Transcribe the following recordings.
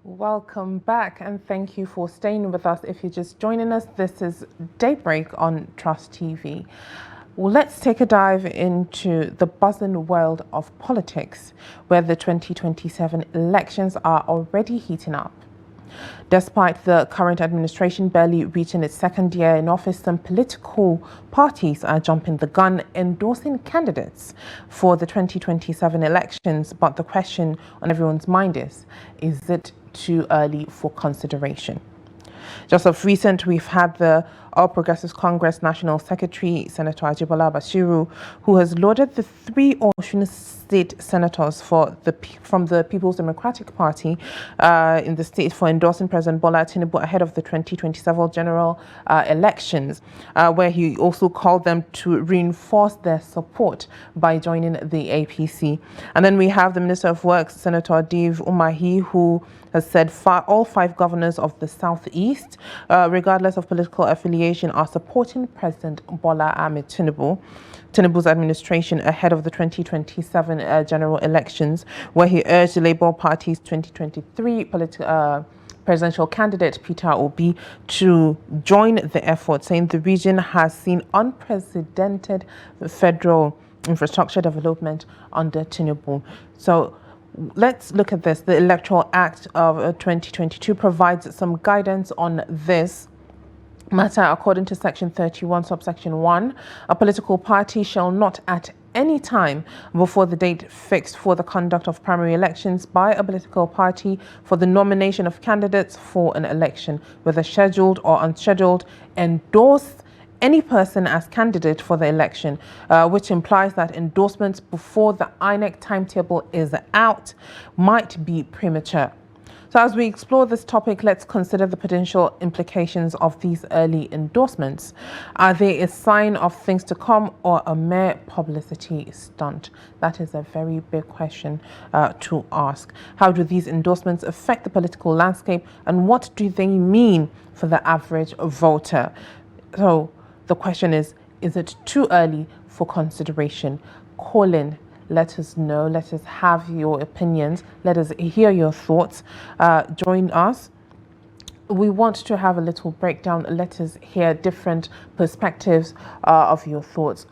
Welcome back and thank you for staying with us. If you're just joining us, this is Daybreak on Trust TV. Well, let's take a dive into the buzzing world of politics, where the 2027 elections are already heating up. Despite the current administration barely reaching its second year in office, some political parties are jumping the gun, endorsing candidates for the 2027 elections. But the question on everyone's mind is it too early for consideration? Just of recent, we've had the All Progressives Congress National Secretary, Senator Ajibola Bashiru, who has lauded the three Osun State senators from the People's Democratic Party in the state for endorsing President Bola Tinubu ahead of the 2027 general elections, where he also called them to reinforce their support by joining the APC. And then we have the Minister of Works, Senator Dave Umahi, who has said all five governors of the Southeast, regardless of political affiliation, are supporting President Bola Ahmed Tinubu's administration ahead of the 2027 general elections, where he urged the Labour Party's 2023 presidential candidate Peter Obi to join the effort, saying the region has seen unprecedented federal infrastructure development under Tinubu. So let's look at this. The Electoral Act of 2022 provides some guidance on this matter. According to Section 31, subsection 1, a political party shall not at any time before the date fixed for the conduct of primary elections by a political party for the nomination of candidates for an election, whether scheduled or unscheduled, endorse any person as candidate for the election, which implies that endorsements before the INEC timetable is out might be premature. So as we explore this topic, let's consider the potential implications of these early endorsements. Are they a sign of things to come or a mere publicity stunt? That is a very big question to ask. How do these endorsements affect the political landscape, and what do they mean for the average voter? So the question is it too early for consideration? Call in. Let us know. Let us have your opinions. Let us hear your thoughts. Join us. We want to have a little breakdown. Let us hear different perspectives of your thoughts.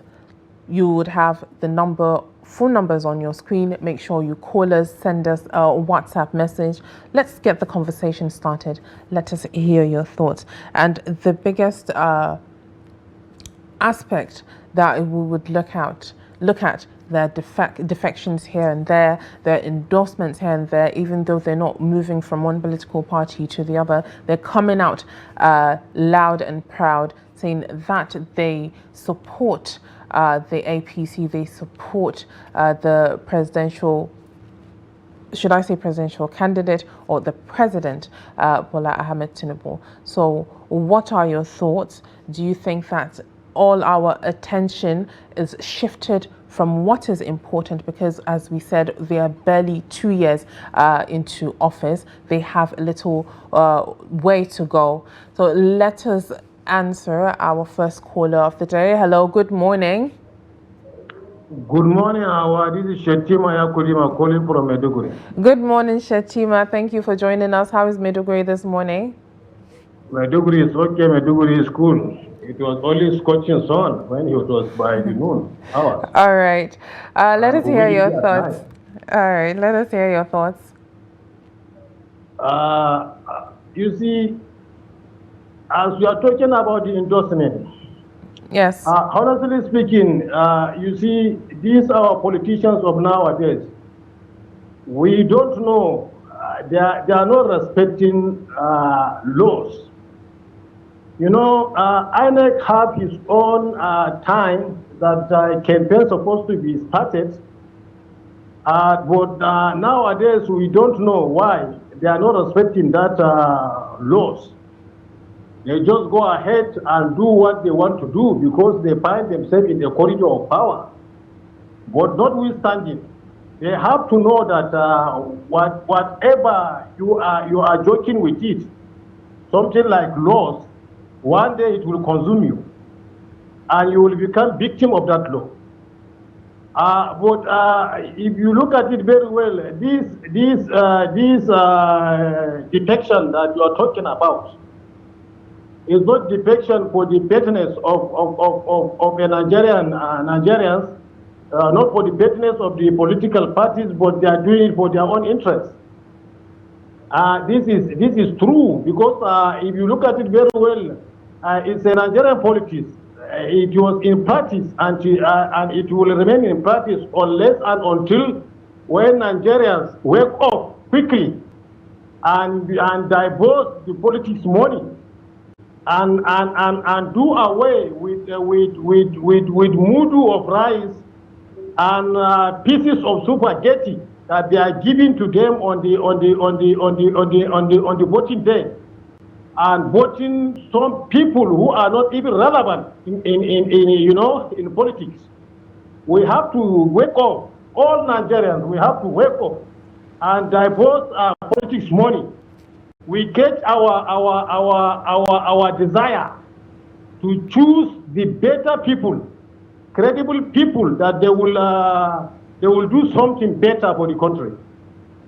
You would have the phone numbers on your screen. Make sure you call us, send us a WhatsApp message. Let's get the conversation started. Let us hear your thoughts. And the biggest aspect that we would look at their defections here and there, their endorsements here and there. Even though they're not moving from one political party to the other, they're coming out loud and proud, saying that they support the APC, they support the presidential candidate, or the president, Bola Ahmed Tinubu. So what are your thoughts? Do you think that all our attention is shifted from what is important? Because, as we said, they are barely 2 years into office. They have a little way to go. So let us answer our first caller of the day. Hello, good morning. Good morning, Hauwa. This is Shetima Yakulima calling from Maiduguri. Good morning, Shetima. Thank you for joining us. How is Maiduguri this morning? Maiduguri is okay. Maiduguri is cool. It was only scorching sun when it was by the noon hours. All right. Let us hear your thoughts. All right. Let us hear your thoughts. You see, as we are talking about the endorsement, yes. Honestly speaking, you see, these are politicians of nowadays. We don't know. They are not respecting laws. You know, INEC have his own time that campaign supposed to be started, but nowadays we don't know why they are not respecting that laws. They just go ahead and do what they want to do because they find themselves in the corridor of power. But notwithstanding, they have to know that whatever you are joking with it, something like laws, one day it will consume you, and you will become victim of that law. But if you look at it very well, this depiction that you are talking about is not depiction for the betterment of a Nigerians, not for the betterment of the political parties, but they are doing it for their own interests. This is true because if you look at it very well, it's a Nigerian politics. It was in practice and it will remain in practice unless and until when Nigerians wake up quickly and divert the politics money and do away with mudu of rice and pieces of spaghetti that they are giving to them on the voting day, and voting some people who are not even relevant in politics. We have to wake up, all Nigerians. We have to wake up and divert our politics money. We get our desire to choose the better people, credible people that they will do something better for the country.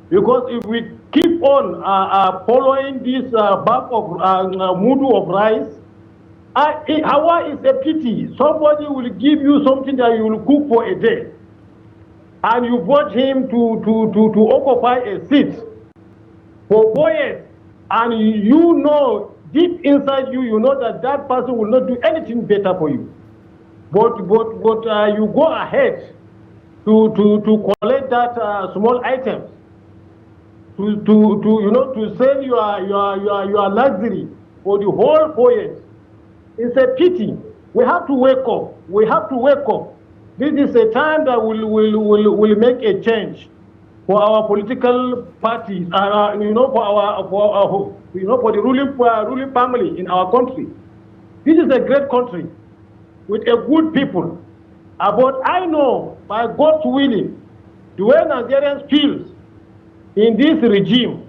Because if we keep on following this bag of mudu of rice, Hauwa is a pity. Somebody will give you something that you will cook for a day, and you vote him to occupy a seat for 4 years, and you know deep inside you, you know that that person will not do anything better for you. But you go ahead to collect that small items, to sell your luxury for the whole 4 years. It's a pity. We have to wake up. We have to wake up. This is a time that will make a change for our political parties, for the ruling family in our country. This is a great country with a good people. But I know, by God's willing, the way Nigerians feel in this regime,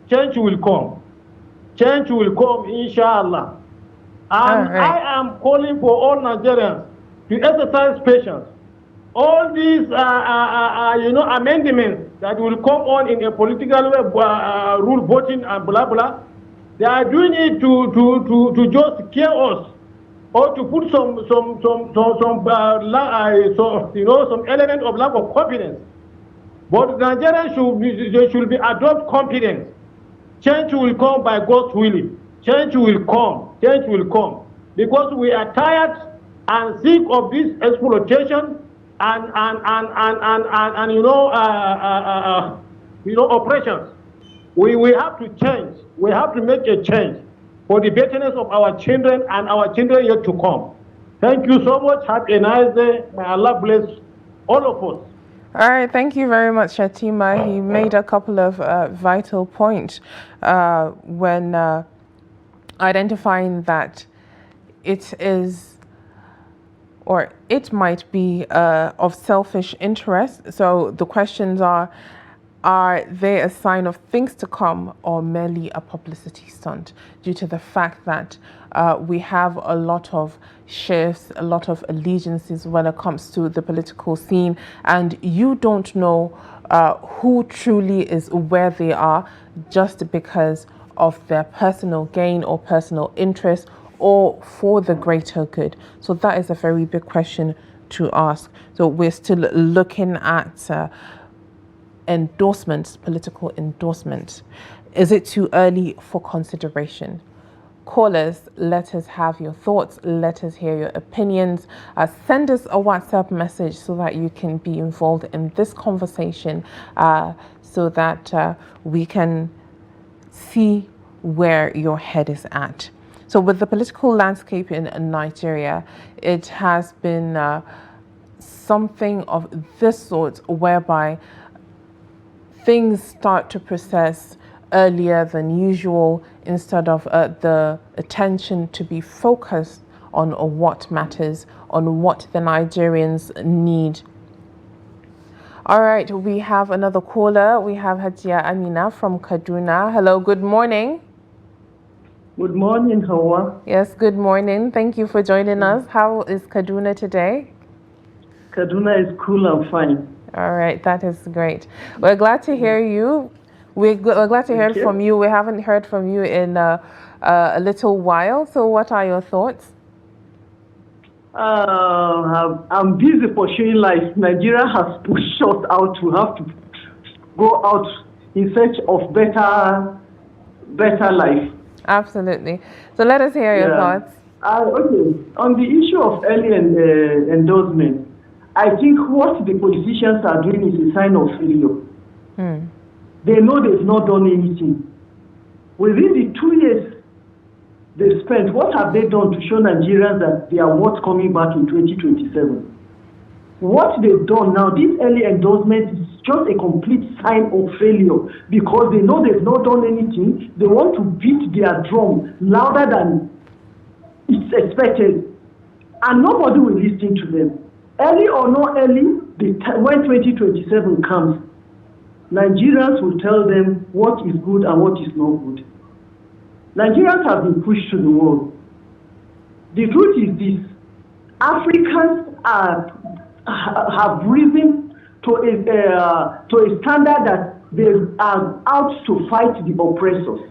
change will come. Change will come, inshallah. And I am calling for all Nigerians to exercise patience. All these, amendments that will come on in a political rule voting and blah blah, they are doing it to just scare us, or to put some element of lack of confidence. But Nigerians should be adopt confidence. Change will come by God's willing. Change will come. Change will come, because we are tired and sick of this exploitation and oppressions. We have to change. We have to make a change for the betterment of our children and our children yet to come. Thank you so much. Have a nice day. May Allah bless all of us. All right, thank you very much, Shatima. He made a couple of vital points when identifying that it is, or it might be of selfish interest. So the questions are they a sign of things to come or merely a publicity stunt, due to the fact that we have a lot of shifts, a lot of allegiances when it comes to the political scene, and you don't know who truly is where they are just because of their personal gain or personal interest, or for the greater good. So that is a very big question to ask. So we're still looking at endorsements, political endorsements. Is it too early for consideration? Callers, let us have your thoughts. Let us hear your opinions. Send us a WhatsApp message so that you can be involved in this conversation, so that we can see where your head is at. So with the political landscape in Nigeria, it has been something of this sort, whereby things start to process earlier than usual, instead of the attention to be focused on what matters, on what the Nigerians need. All right, we have another caller. We have Hajiya Amina from Kaduna. Hello, good morning. Good morning, Hauwa. Yes, good morning. Thank you for joining us. How is Kaduna today? Kaduna is cool and fine. All right, that is great. We're glad to hear you. We're glad to hear from you. We haven't heard from you in a little while. So what are your thoughts? I'm busy pursuing life. Nigeria has pushed us out to have to go out in search of better life. Absolutely. So let us hear your thoughts. Okay. On the issue of early endorsement, I think what the politicians are doing is a sign of failure. They know they've not done anything. Within the 2 years they've spent, what have they done to show Nigerians that they are worth coming back in 2027? What they've done now, this early endorsement is just a complete sign of failure because they know they've not done anything. They want to beat their drum louder than it's expected. And nobody will listen to them. Early or not early, when 2027 comes, Nigerians will tell them what is good and what is not good. Nigerians have been pushed to the wall. The truth is this: Africans have risen to a standard that they are out to fight the oppressors.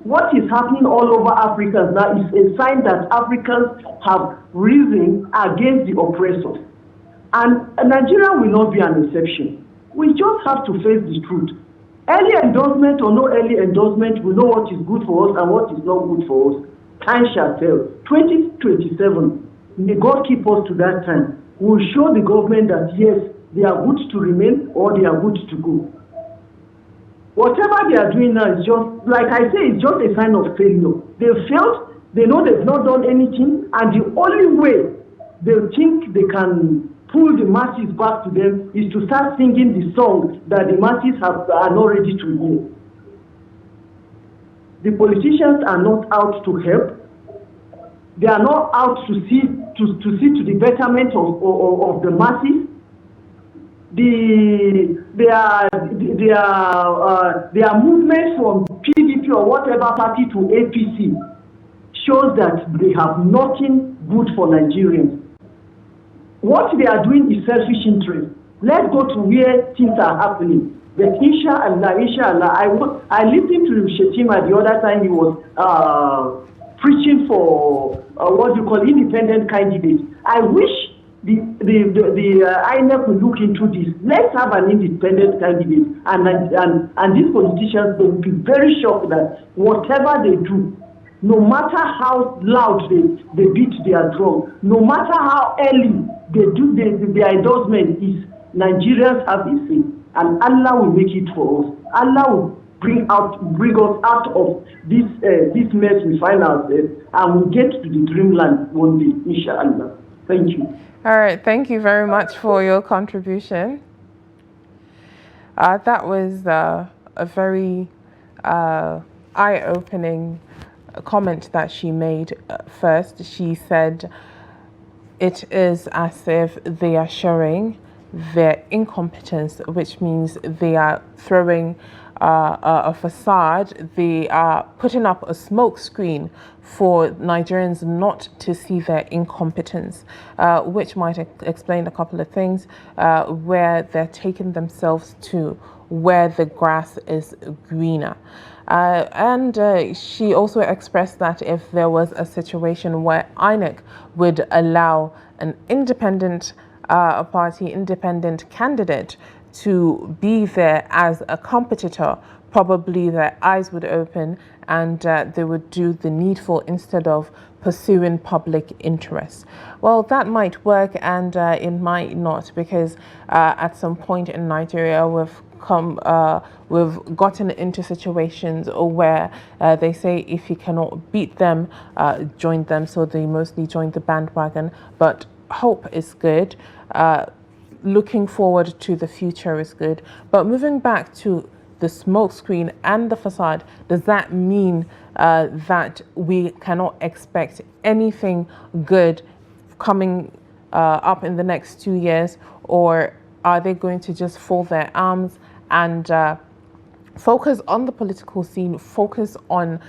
What is happening all over Africa now is a sign that Africans have risen against the oppressors. And Nigeria will not be an exception. We just have to face the truth. Early endorsement or no early endorsement, we know what is good for us and what is not good for us. Time shall tell. 2027, may God keep us to that time. We'll show the government that yes, they are good to remain or they are good to go. Whatever they are doing now is just, like I say, it's just a sign of failure. They've failed, they know they've not done anything, and the only way they think they can pull the masses back to them is to start singing the song that the masses are not ready to hear. The politicians are not out to help. They are not out to see to the betterment of the masses. Their movement from PDP or whatever party to APC shows that they have nothing good for Nigerians. What they are doing is selfish interest. Let's go to where things are happening. But inshallah, I listened to Shetima the other time. He was preaching for what you call independent candidates. I wish the INEC will look into this. Let's have an independent candidate, and these politicians will be very shocked that whatever they do, no matter how loud they beat their drum, no matter how early they do their endorsement, is Nigerians have a say, and Allah will make it for us. Allah will bring us out of this mess we find ourselves, and we'll get to the dreamland one day, inshallah. Thank you. All right, thank you very much for your contribution. That was a very eye-opening comment that she made. First, she said it is as if they are showing their incompetence, which means they are throwing a facade. They are putting up a smoke screen for Nigerians not to see their incompetence, which might explain a couple of things, where they're taking themselves to where the grass is greener. And she also expressed that if there was a situation where INEC would allow an independent independent candidate to be there as a competitor, probably their eyes would open and they would do the needful instead of pursuing public interest. Well, that might work and it might not, because at some point in Nigeria we've gotten into situations where they say if you cannot beat them, join them. So they mostly join the bandwagon. But hope is good. Looking forward to the future is good. But moving back to the smokescreen and the facade, does that mean that we cannot expect anything good coming up in the next 2 years? Or are they going to just fold their arms and focus on the political scene, focus on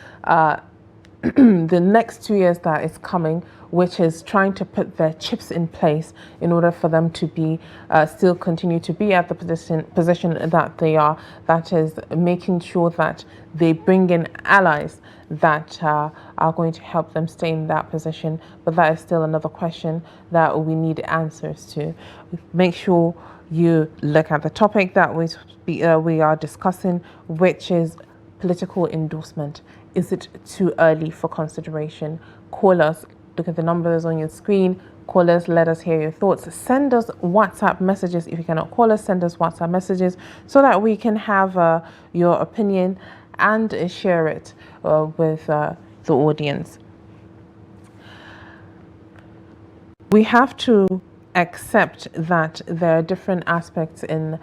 the next 2 years that is coming, which is trying to put their chips in place in order for them to be still continue to be at the position that they are. That is making sure that they bring in allies that are going to help them stay in that position. But that is still another question that we need answers to. Make sure you look at the topic that we are discussing, which is political endorsement. Is it too early for consideration? Call us. Look at the numbers on your screen. Call us. Let us hear your thoughts. Send us WhatsApp messages. If you cannot call us, send us WhatsApp messages so that we can have your opinion and share it with the audience. We have to accept that there are different aspects in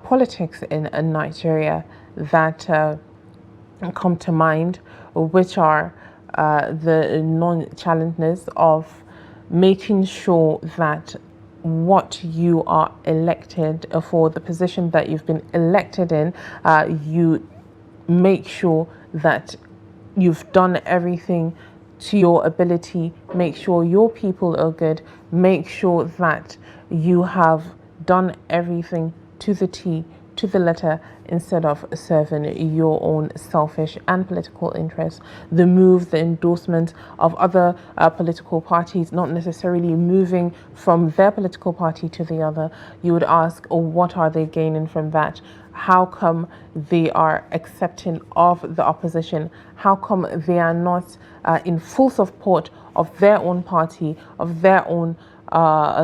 politics in Nigeria that come to mind, which are the non-challenges of making sure that what you are elected for, the position that you've been elected in, you make sure that you've done everything to your ability, make sure your people are good, make sure that you have done everything to the T, to the letter, instead of serving your own selfish and political interests. The move, the endorsement of other political parties, not necessarily moving from their political party to the other. You would ask, oh, what are they gaining from that? How come they are accepting of the opposition? How come they are not in full support of their own party, of their own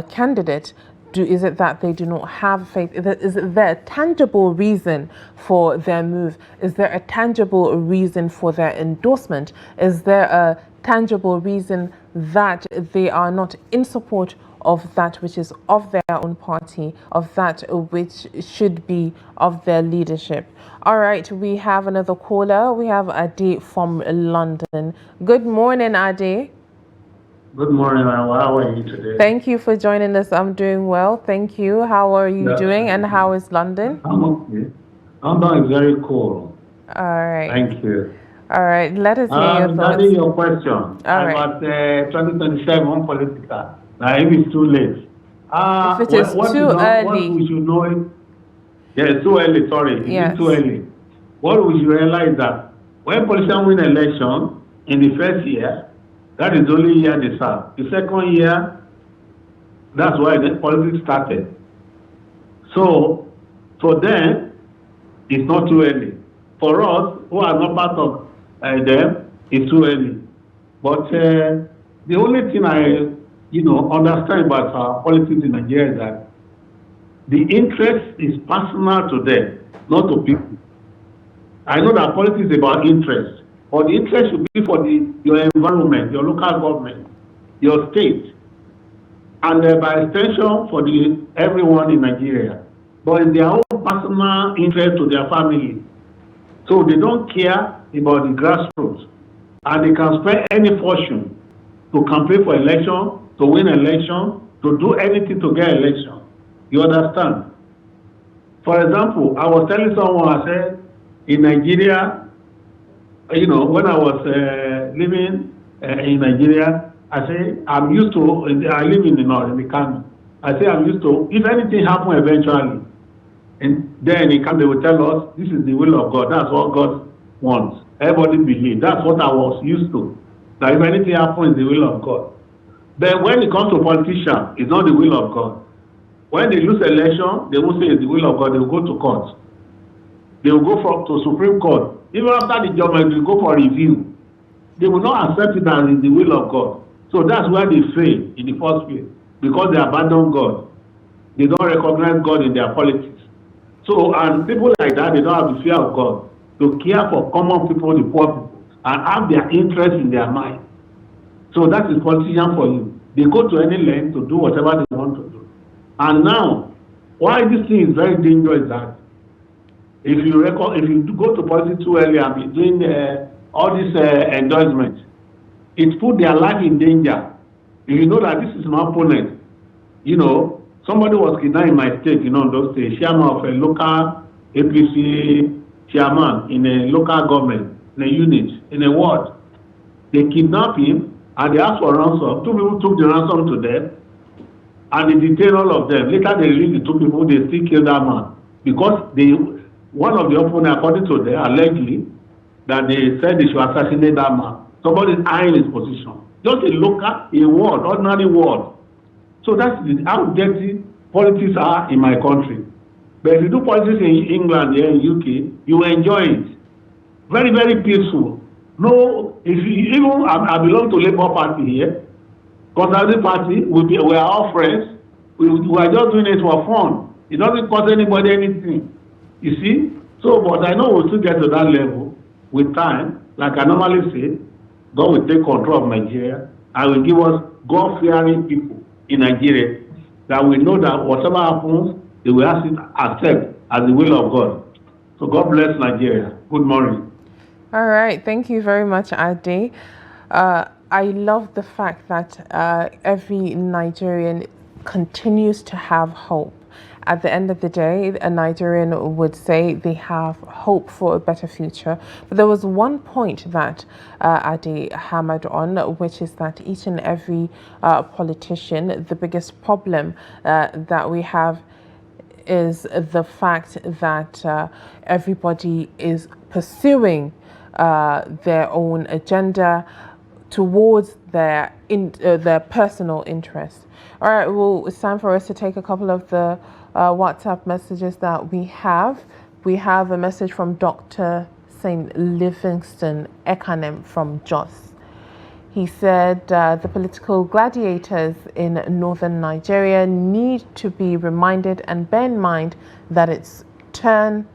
candidate? Is it that they do not have faith? Is there a tangible reason for their move? Is there a tangible reason for their endorsement? Is there a tangible reason that they are not in support of that which is of their own party, of that which should be of their leadership? All right, we have another caller. We have Ade from London. Good morning, Ade. Good morning, Hauwa. How are you today? Thank you for joining us. I'm doing well. Thank you. How are you doing? And how is London? I'm okay. London is very cool. All right. Thank you. All right. Let us hear your thoughts. Regarding your question All about 2027 political, if it's too late. If it is too early. What we should know is, it's too early, sorry. Yes. It's too early. What we should realize that when politicians win election in the first year, that is the only year they serve. The second year, that's why the politics started. So, for them, it's not too early. For us, who are not part of them, it's too early. But the only thing I, understand about our politics in Nigeria is that the interest is personal to them, not to people. I know that politics is about interest. But the interest should be for your environment, your local government, your state, and by extension for everyone in Nigeria. But in their own personal interest to their family. So they don't care about the grassroots. And they can spend any fortune to campaign for election, to win election, to do anything to get election. You understand? For example, I was telling someone, I said, in Nigeria, when I was living in Nigeria, I say I'm used to. I live in the north, in the Kano. I say I'm used to. If anything happens eventually, and then they will tell us this is the will of God. That's what God wants. Everybody believes. That's what I was used to. That if anything happens, it's the will of God. But when it comes to politicians, it's not the will of God. When they lose election, they won't say it's the will of God. They will go to court. They will go to Supreme Court. Even after the judgment, they will go for review. They will not accept it as in the will of God. So that's why they fail in the first place, because they abandon God. They don't recognize God in their politics. So, and people like that, they don't have the fear of God to care for common people, the poor people, and have their interest in their mind. So that is politician for you. They go to any length to do whatever they want to do. And now, why this thing is very dangerous is that if you go to politics too early and be doing all these endorsements, it put their life in danger. If you know that this is an opponent, somebody was kidnapped in my state, in those states, chairman of a local APC chairman in a local government, in a unit, in a ward. They kidnapped him and they asked for ransom. 2 people took the ransom to them and they detained all of them. Later they released the 2 people, they still killed that man. Because one of the opponents, according to them, allegedly, that they said they should assassinate that man. Somebody is eyeing his position. Just a word, ordinary word. So that's how dirty politics are in my country. But if you do politics in England, here in UK, you will enjoy it. Very, very peaceful. No, I belong to Labour Party here. Conservative Party, we are all friends. We are just doing it for fun. It doesn't cost anybody anything. You see? So, but I know we'll still get to that level with time. Like I normally say, God will take control of Nigeria and will give us God-fearing people in Nigeria that we know that whatever happens, they will accept as the will of God. So God bless Nigeria. Good morning. All right. Thank you very much, Ade. I love the fact that every Nigerian continues to have hope. At the end of the day, a Nigerian would say they have hope for a better future. But there was one point that Ade hammered on, which is that each and every politician, the biggest problem that we have is the fact that everybody is pursuing their own agenda towards their personal interest. All right, well, it's time for us to take a couple of the WhatsApp messages that we have. We have a message from Dr. St. Livingston Ekanem from Jos. He said the political gladiators in northern Nigeria need to be reminded and bear in mind that it's turn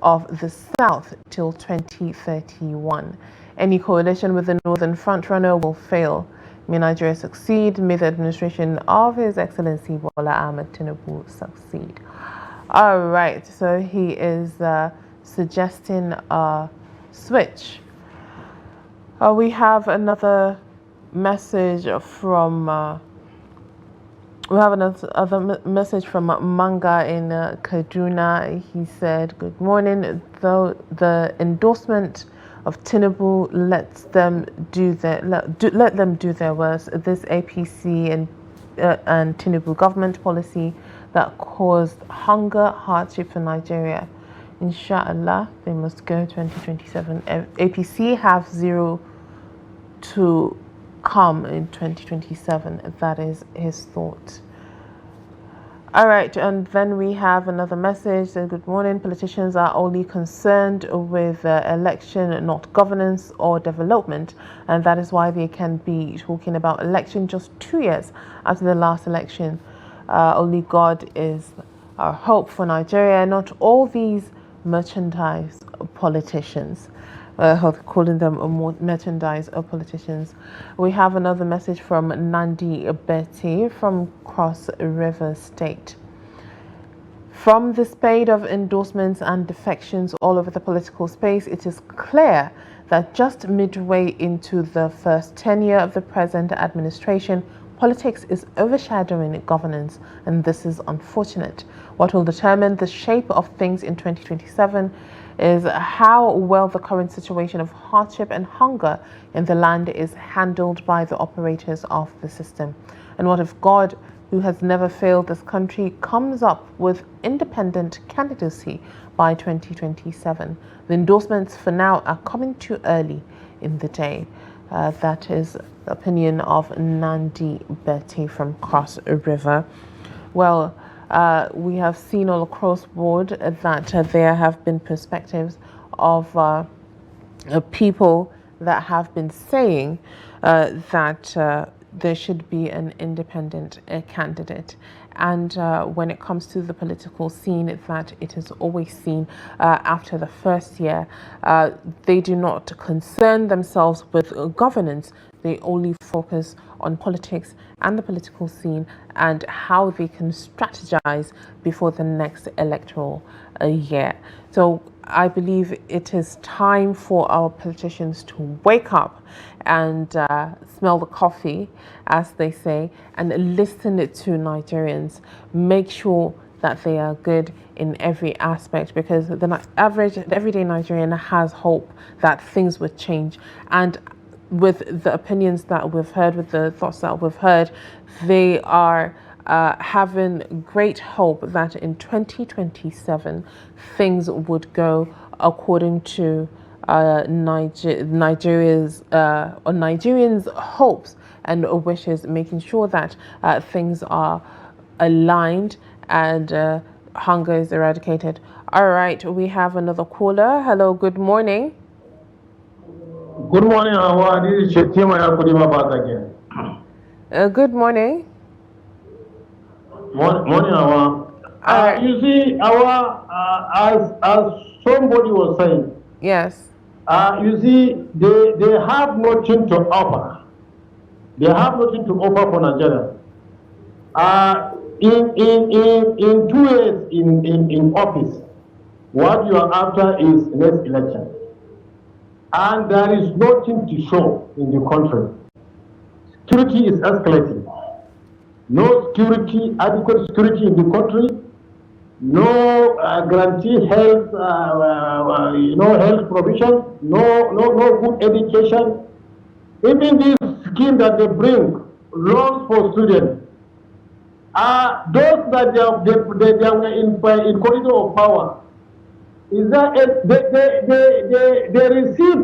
of the south till 2031. Any coalition with the northern frontrunner will fail. May Nigeria succeed. May the administration of His Excellency Bola Ahmed Tinubu succeed. All right, so he is suggesting a switch. We have another message from message from Manga in Kaduna. He said, "Good morning. Though the endorsement of Tinubu lets them do their worst. This APC and Tinubu government policy that caused hunger, hardship for Nigeria. Inshallah, they must go 2027. APC have zero to come in 2027. That is his thought." All right, and then we have another message saying, "Good morning. Politicians are only concerned with election, not governance or development, and that is why they can be talking about election just 2 years after the last election. Only God is our hope for Nigeria, not all these merchandise politicians." Calling them merchandise politicians. We have another message from Nandi Betty from Cross River State. "From the spate of endorsements and defections all over the political space, it is clear that just midway into the first tenure of the present administration, politics is overshadowing governance, and this is unfortunate. What will determine the shape of things in 2027 is how well the current situation of hardship and hunger in the land is handled by the operators of the system. And what if God, who has never failed this country, comes up with independent candidacy by 2027? The endorsements for now are coming too early in the day." That is the opinion of Nandi Betty from Cross River. Well, we have seen all across board that there have been perspectives of people that have been saying that there should be an independent candidate. And when it comes to the political scene, that it is always seen after the first year. They do not concern themselves with governance. They only focus on politics and the political scene and how they can strategize before the next electoral year. So I believe it is time for our politicians to wake up and smell the coffee, as they say, and listen to Nigerians. Make sure that they are good in every aspect, because the everyday Nigerian has hope that things would change. And with the opinions that we've heard, with the thoughts that we've heard, they are having great hope that in 2027 things would go according to Nigerians' hopes and wishes, making sure that things are aligned and hunger is eradicated. All right, we have another caller. Hello, good morning. Good morning, Hauwa. This is Shetima Yakudima back again. Good morning. Morning, Hauwa. You see, Hauwa, as somebody was saying, yes. You see, they have nothing to offer. They have nothing to offer for Nigeria. In 2 years in office, what you are after is next election. And there is nothing to show in the country. Security is escalating. No security, adequate security in the country. No guarantee health, health provision. No good education. Even this scheme that they bring, loans for students. Those that they are in corridor of power, is that they receive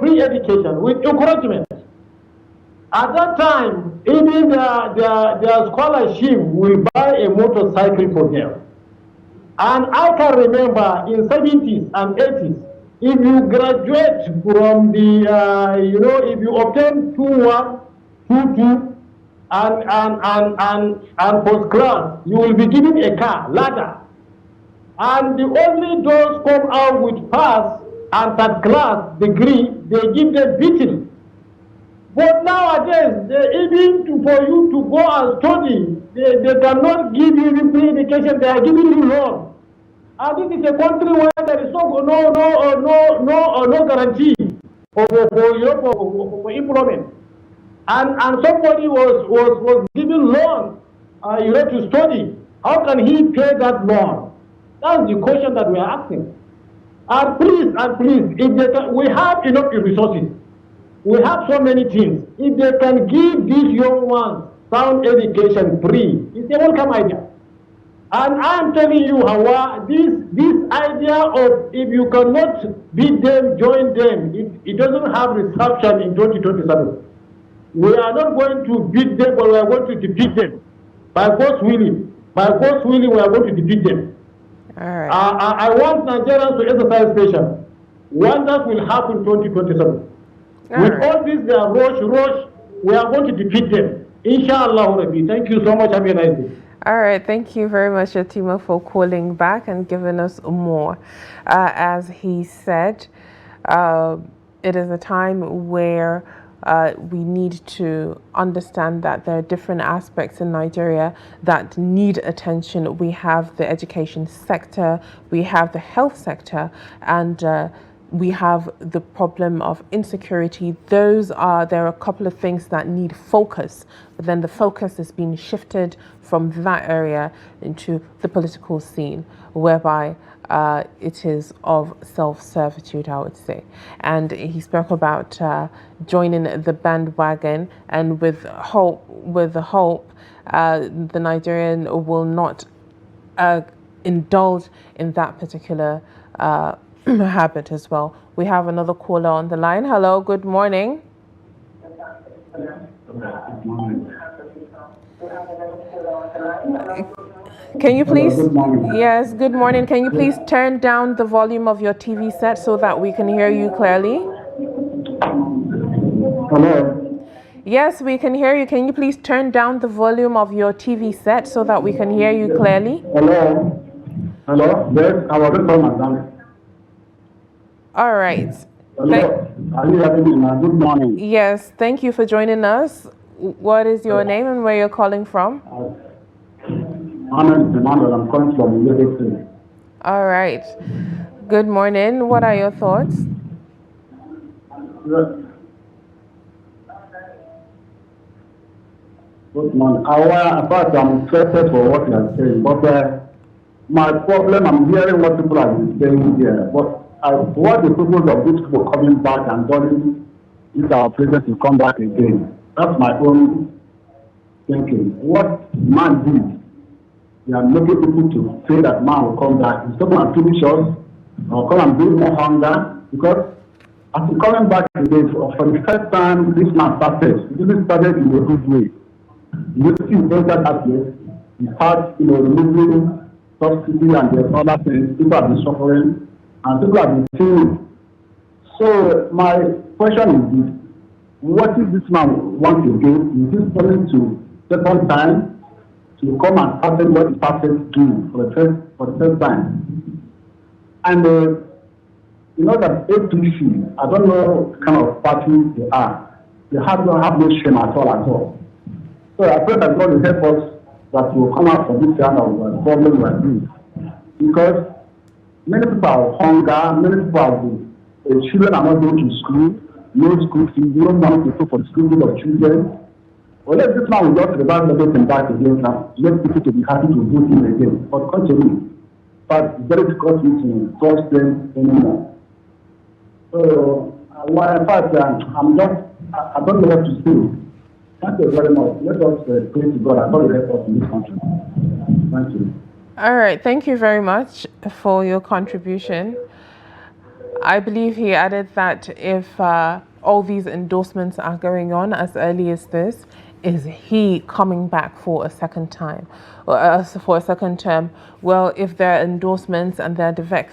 free education with encouragement. At that time, even their scholarship will buy a motorcycle for them. And I can remember in 70s and 80s, if you graduate from the if you obtain 2-1, 2-2, and post class, you will be given a car, ladder. And the only those come out with pass and third class degree, they give them beating. But nowadays, even for you to go and study, they cannot give you the free education. They are giving you loan. And this is a country where there is no guarantee for employment. And somebody was given loan, to study. How can he pay that loan? That's the question that we are asking. And please, if they can, we have enough resources. We have so many things. If they can give these young ones sound education free, it's a welcome idea. And I'm telling you, Hauwa, this idea of if you cannot beat them, join them, it doesn't have reception in 2027. We are not going to beat them, but we are going to defeat them. By God's willing. By God's willing, we are going to defeat them. All right. I want Nigerians to exercise patience. Wonders will happen in 2027. All this, they are rush, we are going to defeat them. Inshallah, Rabbi. Thank you so much. Have a nice day. All right. Thank you very much, Shetima, for calling back and giving us more. As he said, it is a time where we need to understand that there are different aspects in Nigeria that need attention. We have the education sector, we have the health sector, and we have the problem of insecurity. There are a couple of things that need focus, but then the focus is being shifted from that area into the political scene, whereby it is of self-servitude, I would say. And he spoke about joining the bandwagon, and with the hope, the Nigerian will not indulge in that particular habit as well. We have another caller on the line. Hello, good morning. Can you please? Hello, good morning. Yes, good morning. Can you please turn down the volume of your TV set so that we can hear you clearly? Hello. Yes, we can hear you. Can you please turn down the volume of your TV set so that we can hear you clearly? Hello. Hello. Yes, I was just on madam. All right. Hello. Are you having me now? Good morning. Yes, thank you for joining us. What is your name and where you're calling from? My name is Emmanuel. I'm calling from Livingston. All right. Good morning. What are your thoughts? Good morning. First, I'm interested for what you are saying, but my problem, I'm hearing what people are saying here, but what the purpose of these people coming back and joining if our president will come back again. That's my own thinking. What man did, they are making people to say that man will come back. He's coming and finish us, or come and bring more hunger, because as he's coming back again, for the first time, this man started. He really started in a good way. You see, he entered that place. He started, removing subsidy and the other things. People have been suffering, and people have been feeling. So my question is this: what if this man wants again? Is he coming to second time to come and start what he started doing for the first time? And that APC, I don't know what kind of party they are. They don't have no shame at all. So I pray that God will help us, that will come out from this kind of problem like this. Because many people are hunger, many people are children are not going to school, no school fees, no money to pay for the school fees of children. Well, let this man will go to the bank and back again now. Let people to be happy to vote him again. But continue. But it's very difficult to trust them anymore. So, in fact, I don't know what to say. Thank you very much. Let us pray to God. God will help us in this country. Thank you. All right. Thank you very much for your contribution. I believe he added that if all these endorsements are going on as early as this, is he coming back for a second time, or for a second term? Well, if there are endorsements and there are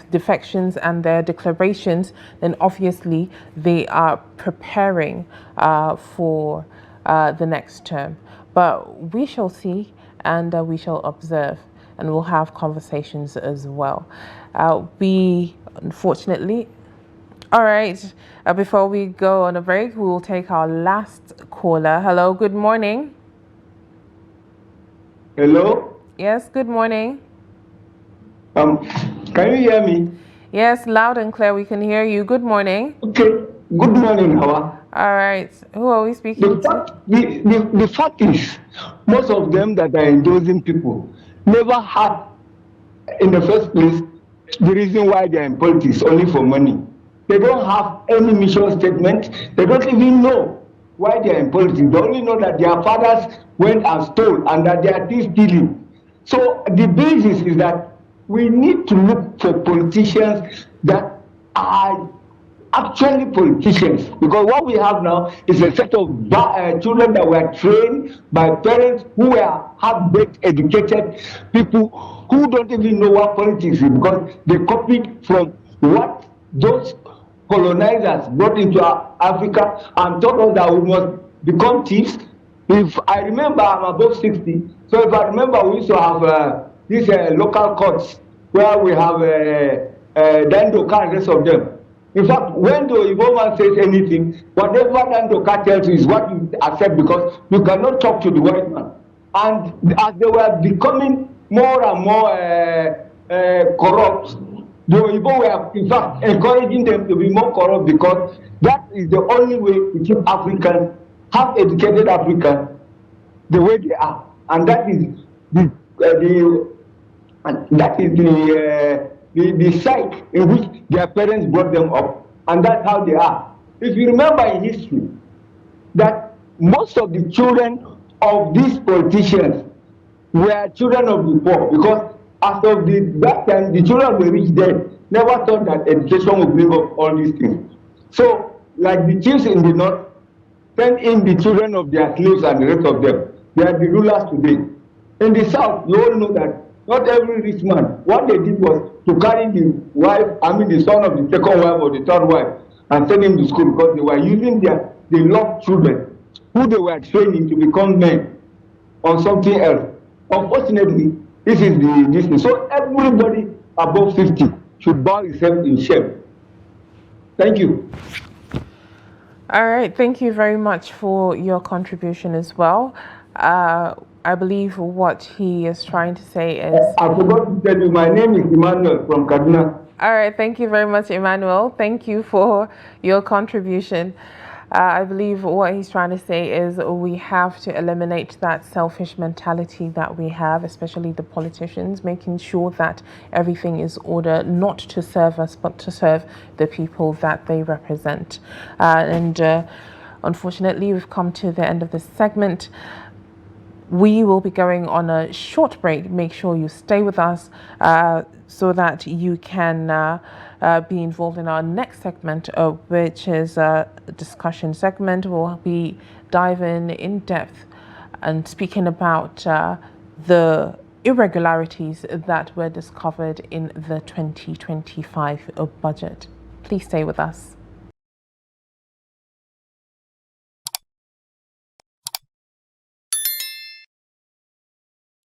defections and there are declarations, then obviously they are preparing for the next term. But we shall see, and we shall observe, and we'll have conversations as well. We, unfortunately, all right, before we go on a break, we will take our last caller. Hello, good morning. Hello? Yes, good morning. Can you hear me? Yes, loud and clear, we can hear you. Good morning. Okay, good morning, Hauwa. All right, who are we speaking to? The fact is, most of them that are endorsing people never had, in the first place, the reason why they are in politics, only for money. They don't have any mission statement. They don't even know why they are in politics. They only know that their fathers went and stole and that they are still stealing. So the basis is that we need to look for politicians that are actually politicians, because what we have now is a set of children that were trained by parents who were half-baked, educated people who don't even know what politics is, because they copied from what those colonizers brought into Africa and told us that we must become thieves. If I remember, I'm above 60, so if I remember, we used to have these local courts where we have Dandoka and the rest of them. In fact, when the Igbo man says anything, whatever Dandoka tells you is what you accept, because you cannot talk to the white man. And as they were becoming more and more corrupt, the Igbo were in fact encouraging them to be more corrupt, because that is the only way to keep Africans, have educated Africans, the way they are. And that is the site in which their parents brought them up, and that's how they are. If you remember in history, that most of the children of these politicians were children of the poor, because as of that time, the children were rich then, never thought that education would bring up all these things. So, like the chiefs in the north, send in the children of their slaves and the rest of them. They are the rulers today. In the south, you all know that not every rich man, what they did was to carry the son of the second wife or the third wife, and send him to school, because they were using they loved children who they were training to become men or something else. Unfortunately, this is this thing. So everybody above 50 should bow himself in shame. Thank you. All right, thank you very much for your contribution as well. I believe what he is trying to say is... I forgot to tell you, my name is Emmanuel from Kaduna. All right, thank you very much, Emmanuel. Thank you for your contribution. I believe what he's trying to say is we have to eliminate that selfish mentality that we have, especially the politicians, making sure that everything is ordered not to serve us, but to serve the people that they represent. Unfortunately, we've come to the end of this segment. We will be going on a short break. Make sure you stay with us so that you can be involved in our next segment, which is a discussion segment. We'll be diving in depth and speaking about the irregularities that were discovered in the 2025 budget. Please stay with us.